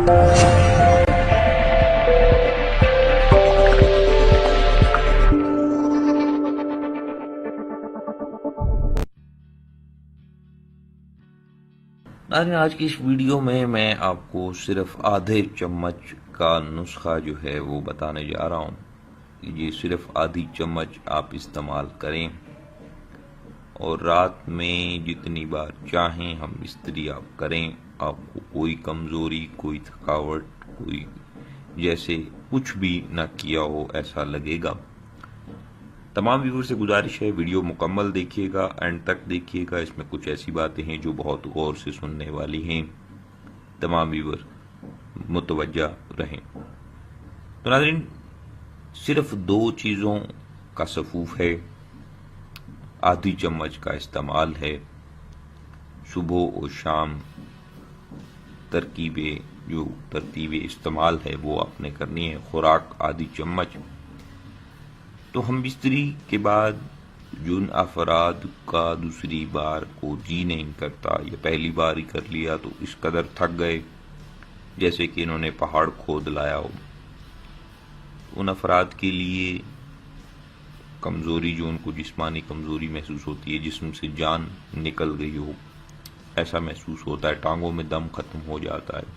ناظرین، آج کی اس ویڈیو میں آپ کو صرف آدھے چمچ کا نسخہ جو ہے وہ بتانے جا رہا ہوں. یہ صرف آدھی چمچ آپ استعمال کریں اور رات میں جتنی بار چاہیں ہم بستری آپ کریں. آپ کو کوئی کمزوری، کوئی تھکاوٹ، کوئی جیسے کچھ بھی نہ کیا ہو ایسا لگے گا. تمام ویور سے گزارش ہے ویڈیو مکمل دیکھیے گا، اینڈ تک دیکھیے گا. اس میں کچھ ایسی باتیں ہیں جو بہت غور سے سننے والی ہیں. تمام ویور متوجہ رہیں. تو ناظرین، صرف 2 چیزوں کا سفوف ہے، آدھی چمچ کا استعمال ہے. صبح اور شام ترتیب استعمال ہے وہ آپ نے کرنی ہے. خوراک آدھی چمچ. تو ہم بستری کے بعد جن افراد کا دوسری بار کو جی نہیں کرتا یا پہلی بار ہی کر لیا تو اس قدر تھک گئے جیسے کہ انہوں نے پہاڑ کھود لایا ہو، ان افراد کے لیے کمزوری، جو ان کو جسمانی کمزوری محسوس ہوتی ہے، جسم سے جان نکل گئی ہو ایسا محسوس ہوتا ہے، ٹانگوں میں دم ختم ہو جاتا ہے،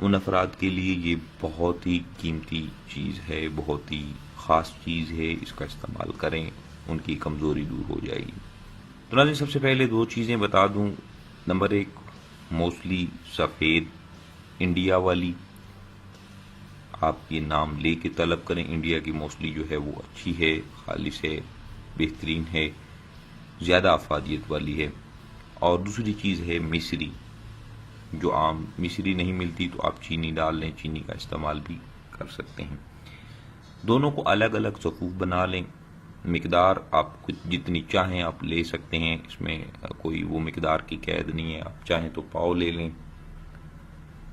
ان افراد کے لیے یہ بہت ہی قیمتی چیز ہے، بہت ہی خاص چیز ہے. اس کا استعمال کریں، ان کی کمزوری دور ہو جائے گی. تو ناظرین، سب سے پہلے 2 چیزیں بتا دوں. نمبر 1، موسلی سفید انڈیا والی. آپ یہ نام لے کے طلب کریں. انڈیا کی موسلی جو ہے وہ اچھی ہے، خالص ہے، بہترین ہے، زیادہ افادیت والی ہے. اور دوسری چیز ہے مصری. جو عام مصری نہیں ملتی تو آپ چینی ڈال لیں، چینی کا استعمال بھی کر سکتے ہیں. دونوں کو الگ الگ سفوف بنا لیں. مقدار آپ جتنی چاہیں آپ لے سکتے ہیں، اس میں کوئی وہ مقدار کی قید نہیں ہے. آپ چاہیں تو پاؤ لے لیں،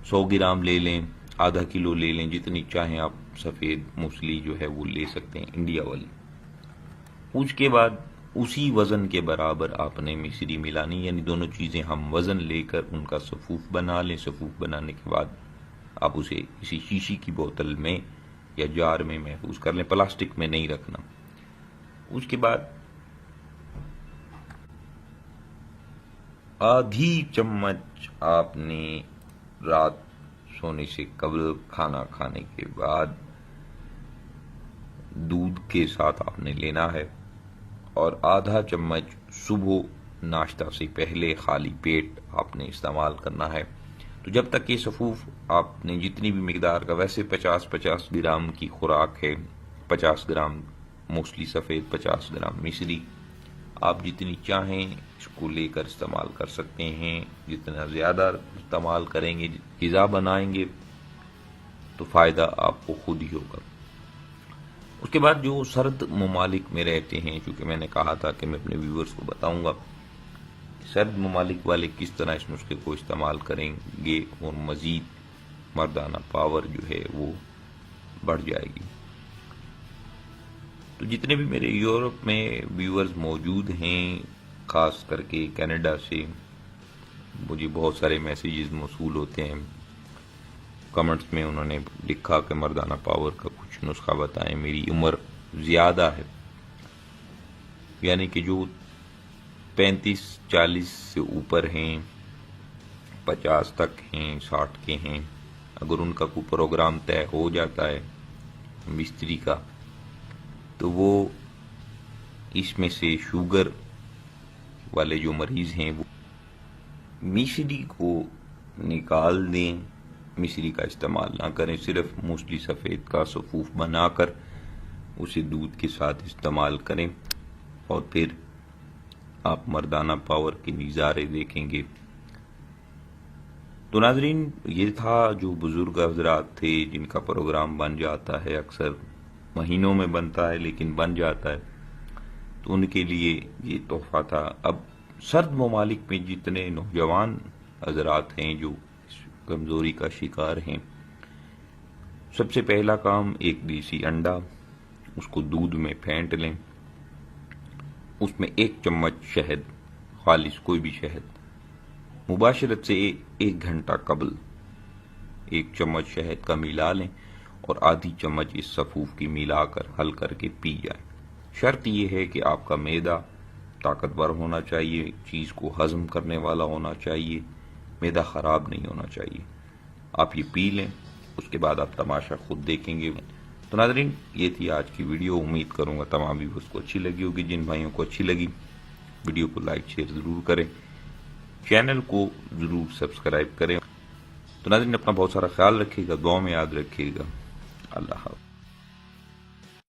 100 گرام لے لیں، آدھا کلو لے لیں، جتنی چاہیں آپ سفید موسلی جو ہے وہ لے سکتے ہیں انڈیا والی. اس کے بعد اسی وزن کے برابر آپ نے مصری ملانی، یعنی دونوں چیزیں ہم وزن لے کر ان کا سفوف بنا لیں. سفوف بنانے کے بعد آپ اسے کسی شیشی کی بوتل میں یا جار میں محفوظ کر لیں، پلاسٹک میں نہیں رکھنا. اس کے بعد آدھی چمچ آپ نے رات سونے سے قبل، کھانا کھانے کے بعد دودھ کے ساتھ آپ نے لینا ہے، اور آدھا چمچ صبح ناشتہ سے پہلے خالی پیٹ آپ نے استعمال کرنا ہے. تو جب تک یہ سفوف آپ نے جتنی بھی مقدار کا، ویسے 50 گرام کی خوراک ہے، 50 گرام موسلی سفید، 50 گرام مصری، آپ جتنی چاہیں اس کو لے کر استعمال کر سکتے ہیں. جتنا زیادہ استعمال کریں گے، غذا بنائیں گے تو فائدہ آپ کو خود ہی ہوگا. اس کے بعد جو سرد ممالک میں رہتے ہیں، چونکہ میں نے کہا تھا کہ میں اپنے ویورز کو بتاؤں گا سرد ممالک والے کس طرح اس نسخے کو استعمال کریں گے، اور مزید مردانہ پاور جو ہے وہ بڑھ جائے گی. تو جتنے بھی میرے یورپ میں ویورز موجود ہیں، خاص کر کے کینیڈا سے مجھے بہت سارے میسیجز موصول ہوتے ہیں. کمنٹس میں انہوں نے لکھا کہ مردانہ پاور کا کچھ نسخہ بتائیں. میری عمر زیادہ ہے، یعنی کہ جو 35-40 سے اوپر ہیں، 50 تک ہیں، 60 کے ہیں، اگر ان کا کوئی پروگرام طے ہو جاتا ہے بستری کا، تو وہ اس میں سے شوگر والے جو مریض ہیں وہ مصری کو نکال دیں، مصری کا استعمال نہ کریں. صرف موسلی سفید کا سفوف بنا کر اسے دودھ کے ساتھ استعمال کریں، اور پھر آپ مردانہ پاور کے نظارے دیکھیں گے. تو ناظرین، یہ تھا جو بزرگ حضرات تھے جن کا پروگرام بن جاتا ہے، اکثر مہینوں میں بنتا ہے لیکن بن جاتا ہے، تو ان کے لیے یہ تحفہ تھا. اب سرد ممالک میں جتنے نوجوان حضرات ہیں جو کمزوری کا شکار ہیں، سب سے پہلا کام 1 دیسی انڈا، اس کو دودھ میں پھینٹ لیں، اس میں 1 چمچ شہد، خالص کوئی بھی شہد، مباشرت سے 1 گھنٹہ قبل 1 چمچ شہد کا ملا لیں اور آدھی چمچ اس سفوف کی ملا کر حل کر کے پی جائیں۔ شرط یہ ہے کہ آپ کا معدہ طاقتور ہونا چاہیے، چیز کو ہضم کرنے والا ہونا چاہیے، معدہ خراب نہیں ہونا چاہیے۔ آپ یہ پی لیں، اس کے بعد آپ تماشا خود دیکھیں گے۔ تو ناظرین، یہ تھی آج کی ویڈیو، امید کروں گا تمام ویورز کو اچھی لگی ہوگی۔ جن بھائیوں کو اچھی لگی ویڈیو کو لائک شیئر ضرور کریں، چینل کو ضرور سبسکرائب کریں۔ تو ناظرین، اپنا بہت سارا خیال رکھیے گا، دعاؤں میں یاد رکھیے گا۔ اللہ حافظ۔